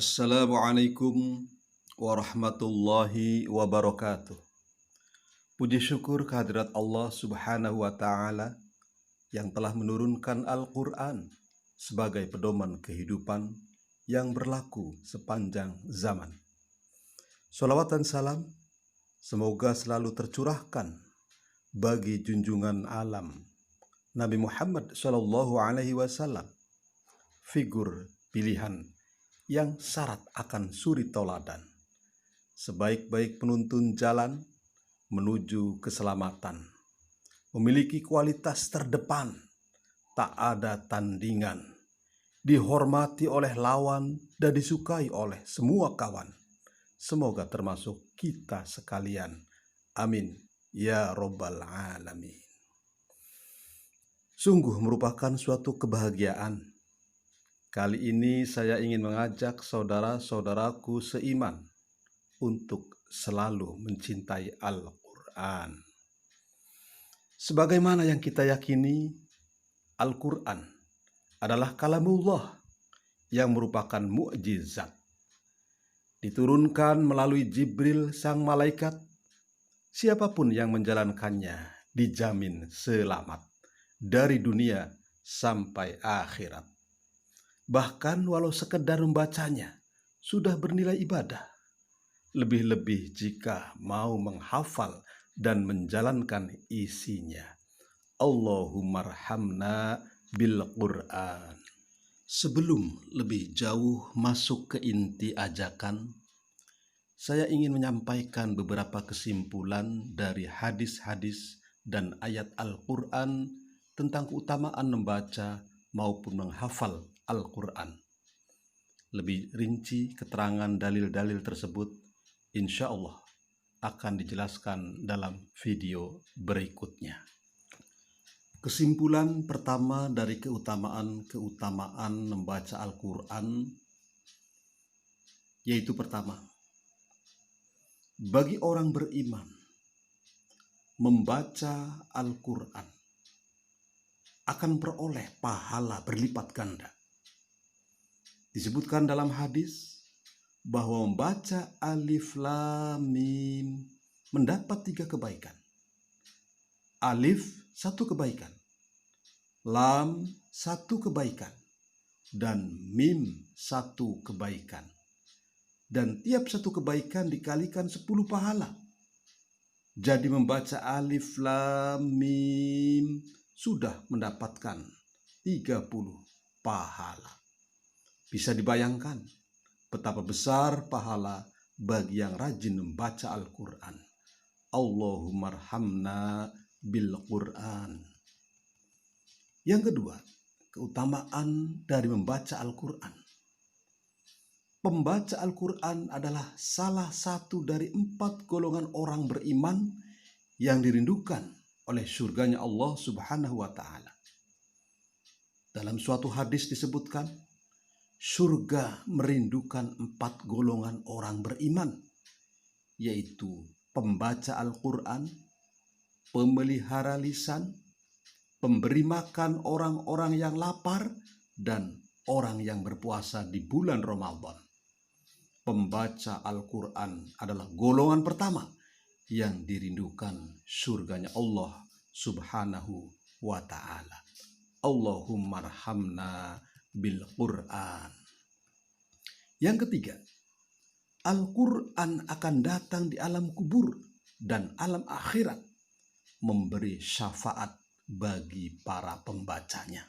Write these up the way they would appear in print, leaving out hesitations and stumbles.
Assalamualaikum warahmatullahi wabarakatuh. Puji syukur kehadirat Allah Subhanahu wa Ta'ala yang telah menurunkan Al-Quran sebagai pedoman kehidupan yang berlaku sepanjang zaman. Shalawat dan salam semoga selalu tercurahkan bagi junjungan alam Nabi Muhammad SAW, figur pilihan yang syarat akan suri tauladan, sebaik-baik penuntun jalan menuju keselamatan, memiliki kualitas terdepan, tak ada tandingan, dihormati oleh lawan dan disukai oleh semua kawan. Semoga termasuk kita sekalian. Amin ya Rabbal Alamin. Sungguh merupakan suatu kebahagiaan. Kali ini saya ingin mengajak saudara-saudaraku seiman untuk selalu mencintai Al-Quran. Sebagaimana yang kita yakini, Al-Quran adalah kalamullah yang merupakan mukjizat. Diturunkan melalui Jibril sang malaikat, siapapun yang menjalankannya dijamin selamat dari dunia sampai akhirat. Bahkan walau sekedar membacanya sudah bernilai ibadah. Lebih-lebih jika mau menghafal dan menjalankan isinya. Allahumarhamna bil Qur'an. Sebelum lebih jauh masuk ke inti ajakan, saya ingin menyampaikan beberapa kesimpulan dari hadis-hadis dan ayat Al-Quran tentang keutamaan membaca maupun menghafal Al-Quran. Lebih rinci keterangan dalil-dalil tersebut insya Allah akan dijelaskan dalam video berikutnya. Kesimpulan pertama dari keutamaan membaca Al-Quran, yaitu pertama, bagi orang beriman membaca Al-Quran akan beroleh pahala berlipat ganda. Disebutkan dalam hadis bahwa membaca Alif Lam Mim mendapat 3 kebaikan. Alif 1 kebaikan, Lam 1 kebaikan, dan Mim 1 kebaikan. Dan tiap 1 kebaikan dikalikan 10 pahala. Jadi membaca Alif Lam Mim sudah mendapatkan 30 pahala. Bisa dibayangkan betapa besar pahala bagi yang rajin membaca Al-Quran. Allahumarhamna bil Quran. Yang kedua, keutamaan dari membaca Al-Quran. Pembaca Al-Quran adalah salah satu dari 4 golongan orang beriman yang dirindukan oleh surganya Allah Subhanahu wa Ta'ala. Dalam suatu hadis disebutkan, surga merindukan 4 golongan orang beriman, yaitu pembaca Al-Quran, pemelihara lisan, pemberi makan orang-orang yang lapar, dan orang yang berpuasa di bulan Ramadan. Pembaca Al-Quran adalah golongan pertama yang dirindukan surganya Allah Subhanahu wa Ta'ala. Allahumarhamna bil Quran. Yang ketiga, Al-Quran akan datang di alam kubur dan alam akhirat, memberi syafaat bagi para pembacanya.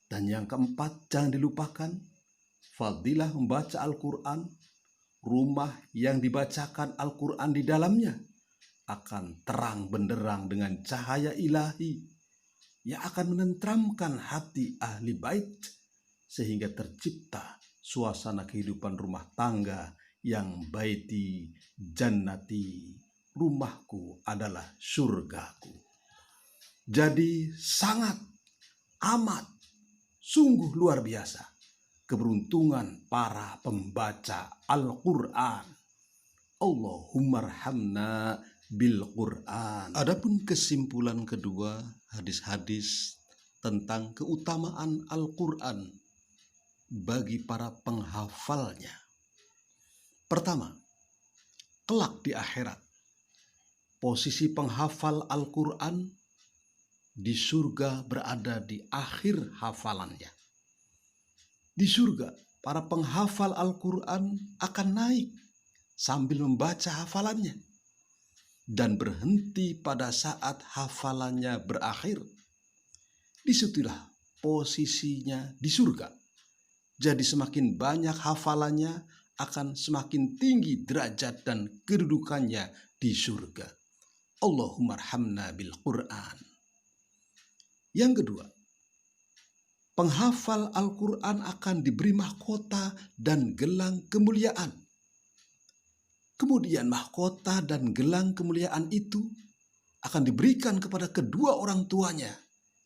Dan yang keempat, jangan dilupakan fadilah membaca Al-Quran. Rumah yang dibacakan Al-Quran di dalamnya akan terang benderang dengan cahaya ilahi yang akan menenteramkan hati ahli bait, sehingga tercipta suasana kehidupan rumah tangga yang baiti jannati, rumahku adalah surgaku. Jadi sangat amat sungguh luar biasa keberuntungan para pembaca Al-Quran. Allahumarhamna bil Quran. Adapun kesimpulan kedua, hadis-hadis tentang keutamaan Al-Quran bagi para penghafalnya. Pertama, kelak di akhirat, posisi penghafal Al-Quran di surga berada di akhir hafalannya. Di surga, para penghafal Al-Quran akan naik sambil membaca hafalannya dan berhenti pada saat hafalannya berakhir. Disitulah posisinya di surga. Jadi semakin banyak hafalannya akan semakin tinggi derajat dan kedudukannya di surga. Allahumma arhamna bil Quran. Yang kedua, penghafal Al-Quran akan diberi mahkota dan gelang kemuliaan. Kemudian mahkota dan gelang kemuliaan itu akan diberikan kepada kedua orang tuanya,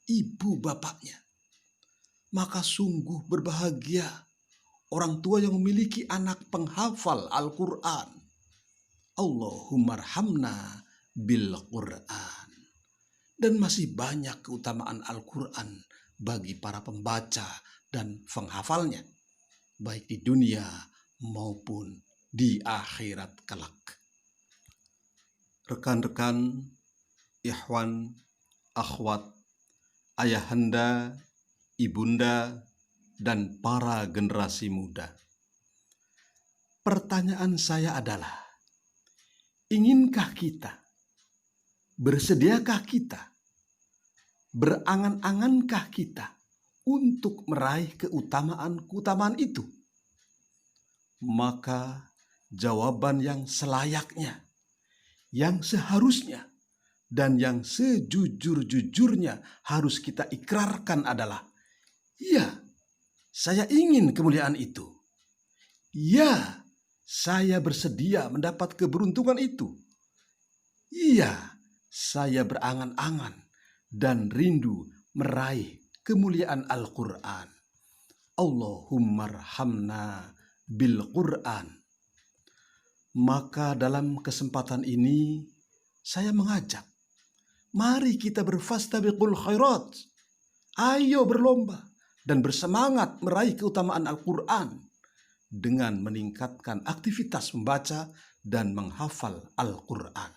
ibu bapaknya. Maka sungguh berbahagia orang tua yang memiliki anak penghafal Al-Quran. Allahumma arhamna bil Quran. Dan masih banyak keutamaan Al-Quran bagi para pembaca dan penghafalnya, baik di dunia maupun di akhirat kelak. Rekan-rekan, ikhwan, akhwat, ayahanda, ibunda, dan para generasi muda. Pertanyaan saya adalah, inginkah kita, bersediakah kita, berangan-angankah kita untuk meraih keutamaan-keutamaan itu? Maka jawaban yang selayaknya, yang seharusnya, dan yang sejujur-jujurnya harus kita ikrarkan adalah, ya, saya ingin kemuliaan itu. Ya, saya bersedia mendapat keberuntungan itu. Iya, saya berangan-angan dan rindu meraih kemuliaan Al-Quran. Allahumma arhamna bil Quran. Maka dalam kesempatan ini saya mengajak, mari kita berfastabiqul khairat. Ayo berlomba dan bersemangat meraih keutamaan Al-Quran dengan meningkatkan aktivitas membaca dan menghafal Al-Quran.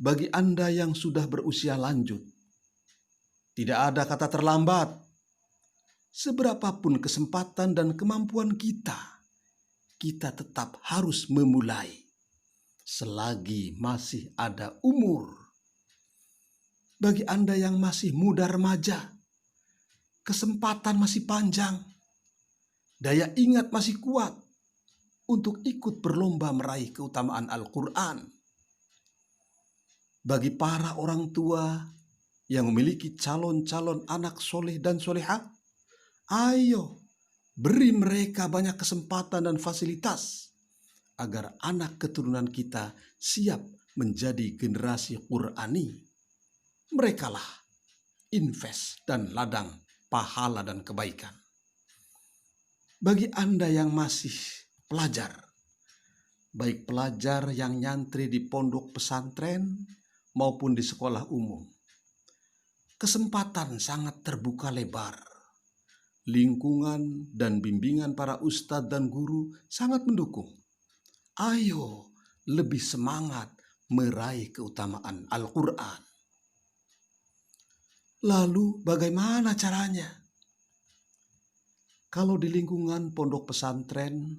Bagi Anda yang sudah berusia lanjut, tidak ada kata terlambat. Seberapapun kesempatan dan kemampuan kita tetap harus memulai selagi masih ada umur. Bagi Anda yang masih muda remaja, kesempatan masih panjang, daya ingat masih kuat untuk ikut berlomba meraih keutamaan Al-Quran. Bagi para orang tua yang memiliki calon-calon anak soleh dan solehah, ayo beri mereka banyak kesempatan dan fasilitas agar anak keturunan kita siap menjadi generasi Qurani. Merekalah invest dan ladang pahala dan kebaikan. Bagi Anda yang masih pelajar, baik pelajar yang nyantri di pondok pesantren maupun di sekolah umum, kesempatan sangat terbuka lebar. Lingkungan dan bimbingan para ustadz dan guru sangat mendukung. Ayo lebih semangat meraih keutamaan Al-Quran. Lalu bagaimana caranya? Kalau di lingkungan pondok pesantren,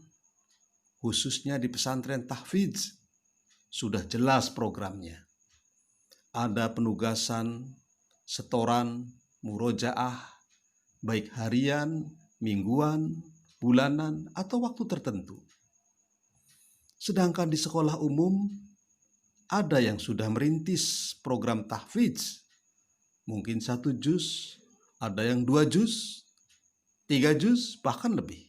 khususnya di pesantren tahfidz, sudah jelas programnya. Ada penugasan, setoran, murojaah, baik harian, mingguan, bulanan, atau waktu tertentu. Sedangkan di sekolah umum, ada yang sudah merintis program tahfidz, mungkin 1 juz, ada yang 2 juz, 3 juz, bahkan lebih.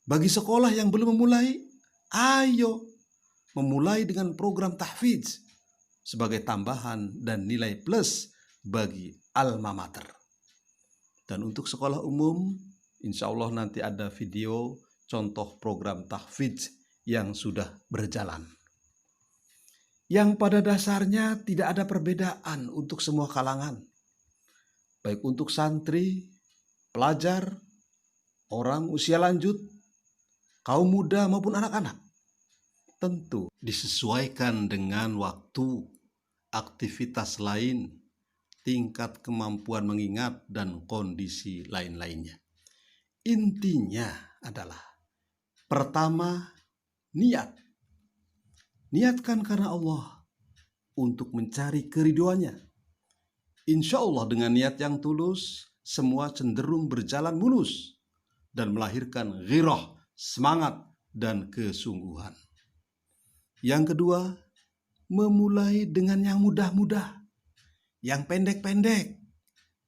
Bagi sekolah yang belum memulai, ayo memulai dengan program tahfidz sebagai tambahan dan nilai plus bagi alma mater. Dan untuk sekolah umum, insya Allah nanti ada video contoh program tahfidz yang sudah berjalan. Yang pada dasarnya tidak ada perbedaan untuk semua kalangan. Baik untuk santri, pelajar, orang usia lanjut, kaum muda maupun anak-anak. Tentu disesuaikan dengan waktu, aktivitas lain, tingkat kemampuan mengingat, dan kondisi lain-lainnya. Intinya adalah, pertama, niat. Niatkan karena Allah untuk mencari keridhoannya. Insya Allah dengan niat yang tulus, semua cenderung berjalan mulus dan melahirkan ghirah, semangat, dan kesungguhan. Yang kedua, memulai dengan yang mudah-mudah, yang pendek-pendek.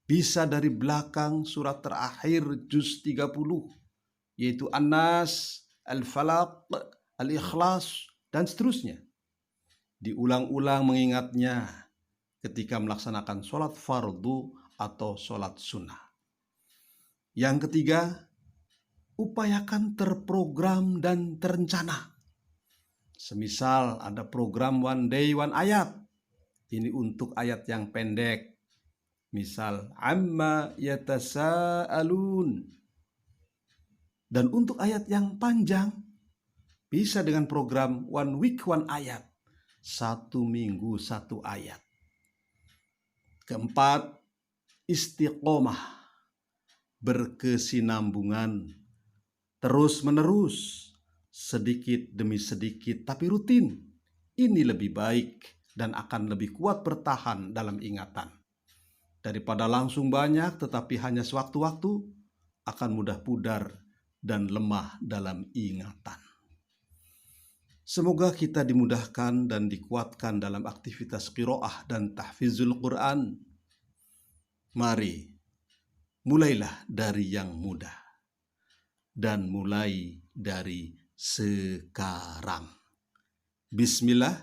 Bisa dari belakang surat terakhir juz 30, yaitu An-Nas, Al-Falaq, Al-Ikhlas, dan seterusnya. Diulang-ulang mengingatnya ketika melaksanakan sholat fardu atau sholat sunnah. Yang ketiga, upayakan terprogram dan terencana. Semisal ada program one day one ayat, ini untuk ayat yang pendek. Misal, amma yatasa'alun. Dan untuk ayat yang panjang, bisa dengan program one week one ayat, 1 minggu 1 ayat. Keempat, istiqomah, berkesinambungan, terus menerus, sedikit demi sedikit tapi rutin. Ini lebih baik dan akan lebih kuat bertahan dalam ingatan. Daripada langsung banyak tetapi hanya sewaktu-waktu, akan mudah pudar dan lemah dalam ingatan. Semoga kita dimudahkan dan dikuatkan dalam aktivitas qiraah dan tahfizul Quran. Mari, mulailah dari yang mudah dan mulai dari sekarang. Bismillah.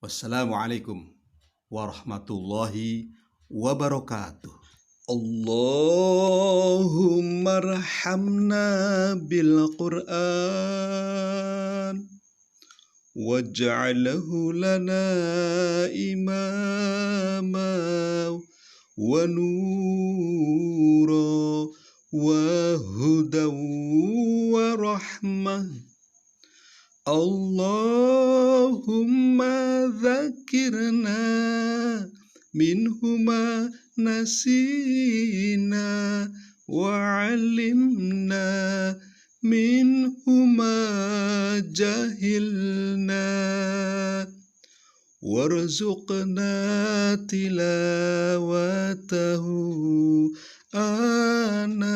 Wassalamualaikum warahmatullahi wabarakatuh. Allahumma arhamna bil Qur'an waj'alhu lana imama wa nura wa hudan wa rahmah. Allahumma dzakirna minhuma nasina wa 'allimna minhuma jahilna warzuqna tilawatahu ana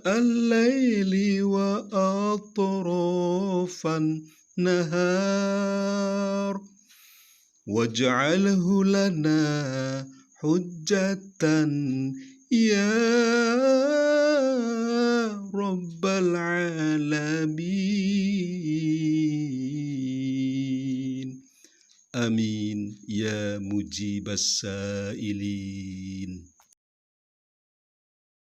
al-laili wa atrafan nahar waj'alhu lana hujjatan ya rabbal alamin. Amin ya mujibas sailin.